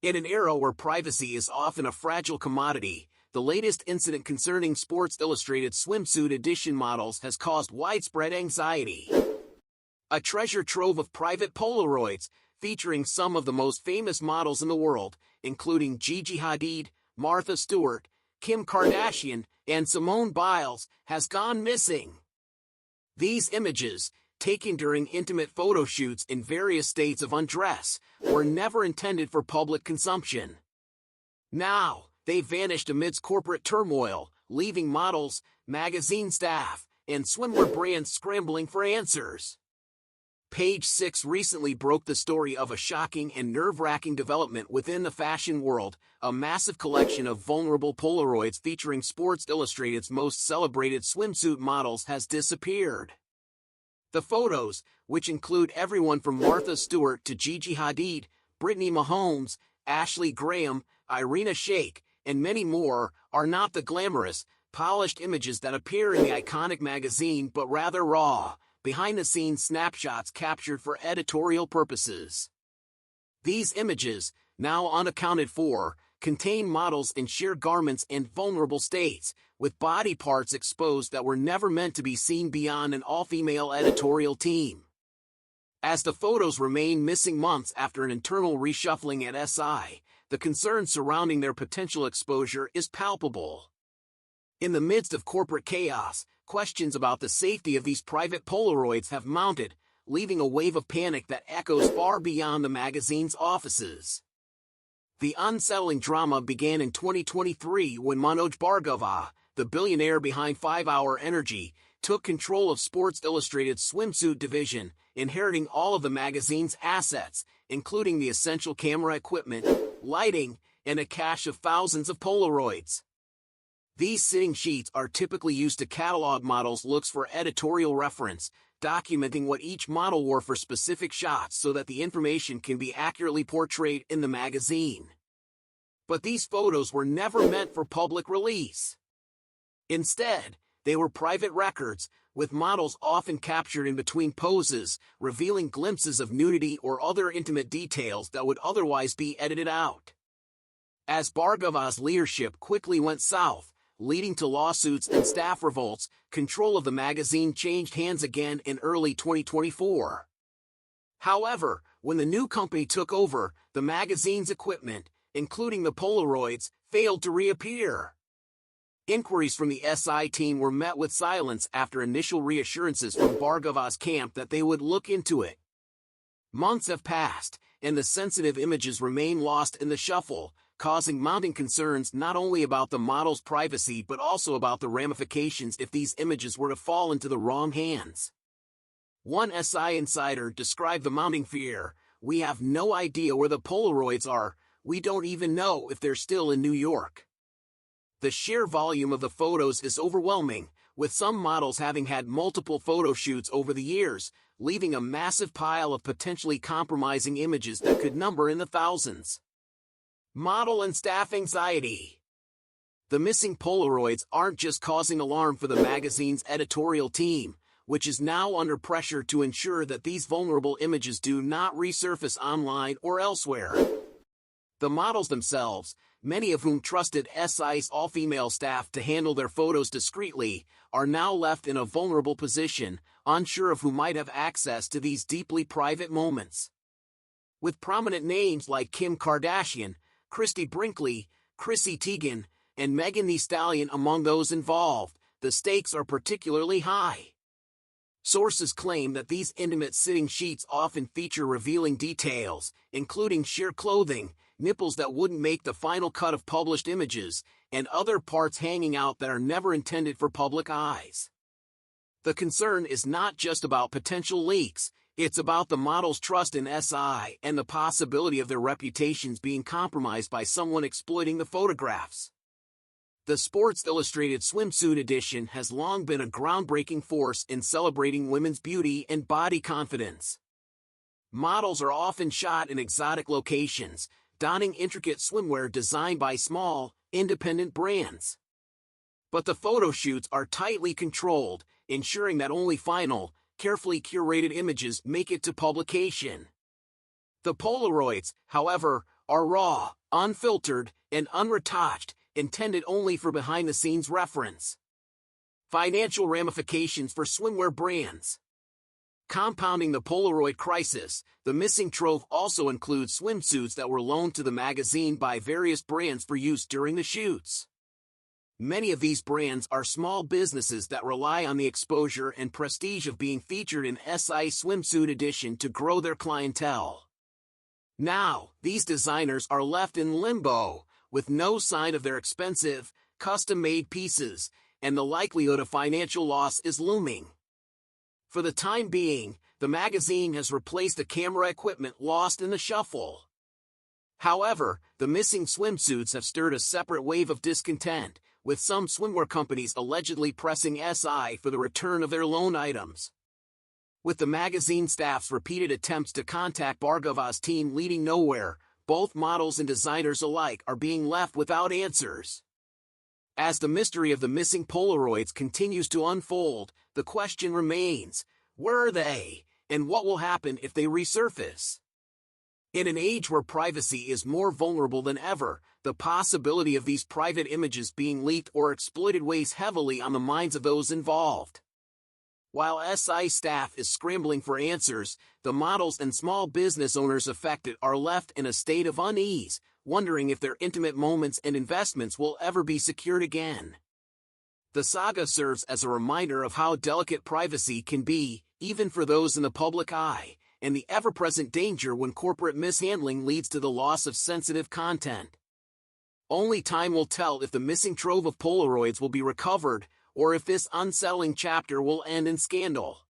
In an era where privacy is often a fragile commodity, the latest incident concerning Sports Illustrated swimsuit edition models has caused widespread anxiety. A treasure trove of private Polaroids, featuring some of the most famous models in the world, including Gigi Hadid, Martha Stewart, Kim Kardashian, and Simone Biles, has gone missing. These images, taken during intimate photo shoots in various states of undress, were never intended for public consumption. Now, they vanished amidst corporate turmoil, leaving models, magazine staff, and swimwear brands scrambling for answers. Page 6 recently broke the story of a shocking and nerve-wracking development within the fashion world. A massive collection of vulnerable Polaroids featuring Sports Illustrated's most celebrated swimsuit models has disappeared. The photos, which include everyone from Martha Stewart to Gigi Hadid, Brittany Mahomes, Ashley Graham, Irina Shayk, and many more, are not the glamorous, polished images that appear in the iconic magazine but rather raw, behind-the-scenes snapshots captured for editorial purposes. These images, now unaccounted for, contain models in sheer garments and vulnerable states, with body parts exposed that were never meant to be seen beyond an all-female editorial team. As the photos remain missing months after an internal reshuffling at SI, the concern surrounding their potential exposure is palpable. In the midst of corporate chaos, questions about the safety of these private Polaroids have mounted, leaving a wave of panic that echoes far beyond the magazine's offices. The unsettling drama began in 2023 when Manoj Bhargava, the billionaire behind 5 Hour Energy, took control of Sports Illustrated's swimsuit division, inheriting all of the magazine's assets, including the essential camera equipment, lighting, and a cache of thousands of Polaroids. These sitting sheets are typically used to catalog models' looks for editorial reference, documenting what each model wore for specific shots so that the information can be accurately portrayed in the magazine. But these photos were never meant for public release. Instead, they were private records, with models often captured in between poses, revealing glimpses of nudity or other intimate details that would otherwise be edited out. As Bhargava's leadership quickly went south, leading to lawsuits and staff revolts, control of the magazine changed hands again in early 2024. However, when the new company took over, the magazine's equipment, including the Polaroids, failed to reappear. Inquiries from the SI team were met with silence after initial reassurances from Bhargava's camp that they would look into it. Months have passed, and the sensitive images remain lost in the shuffle, causing mounting concerns not only about the model's privacy but also about the ramifications if these images were to fall into the wrong hands. One SI insider described the mounting fear: "We have no idea where the Polaroids are, we don't even know if they're still in New York." The sheer volume of the photos is overwhelming, with some models having had multiple photo shoots over the years, leaving a massive pile of potentially compromising images that could number in the thousands. Model and staff anxiety. The missing Polaroids aren't just causing alarm for the magazine's editorial team, which is now under pressure to ensure that these vulnerable images do not resurface online or elsewhere. The models themselves, many of whom trusted SI's all-female staff to handle their photos discreetly, are now left in a vulnerable position, unsure of who might have access to these deeply private moments. With prominent names like Kim Kardashian, Christy Brinkley, Chrissy Teigen, and Megan Thee Stallion among those involved, the stakes are particularly high. Sources claim that these intimate sitting sheets often feature revealing details, including sheer clothing, nipples that wouldn't make the final cut of published images, and other parts hanging out that are never intended for public eyes. The concern is not just about potential leaks, it's about the model's trust in SI and the possibility of their reputations being compromised by someone exploiting the photographs. The Sports Illustrated swimsuit edition has long been a groundbreaking force in celebrating women's beauty and body confidence. Models are often shot in exotic locations, donning intricate swimwear designed by small, independent brands. But the photo shoots are tightly controlled, ensuring that only final, carefully curated images make it to publication. The Polaroids, however, are raw, unfiltered, and unretouched, intended only for behind-the-scenes reference. Financial ramifications for swimwear brands. Compounding the Polaroid crisis, the missing trove also includes swimsuits that were loaned to the magazine by various brands for use during the shoots. Many of these brands are small businesses that rely on the exposure and prestige of being featured in SI Swimsuit Edition to grow their clientele. Now, these designers are left in limbo, with no sign of their expensive, custom-made pieces, and the likelihood of financial loss is looming. For the time being, the magazine has replaced the camera equipment lost in the shuffle. However, the missing swimsuits have stirred a separate wave of discontent, with some swimwear companies allegedly pressing SI for the return of their loan items. With the magazine staff's repeated attempts to contact Bhargava's team leading nowhere, both models and designers alike are being left without answers. As the mystery of the missing Polaroids continues to unfold, the question remains, where are they, and what will happen if they resurface? In an age where privacy is more vulnerable than ever, the possibility of these private images being leaked or exploited weighs heavily on the minds of those involved. While SI staff is scrambling for answers, the models and small business owners affected are left in a state of unease, wondering if their intimate moments and investments will ever be secured again. The saga serves as a reminder of how delicate privacy can be, even for those in the public eye, and the ever-present danger when corporate mishandling leads to the loss of sensitive content. Only time will tell if the missing trove of Polaroids will be recovered, or if this unsettling chapter will end in scandal.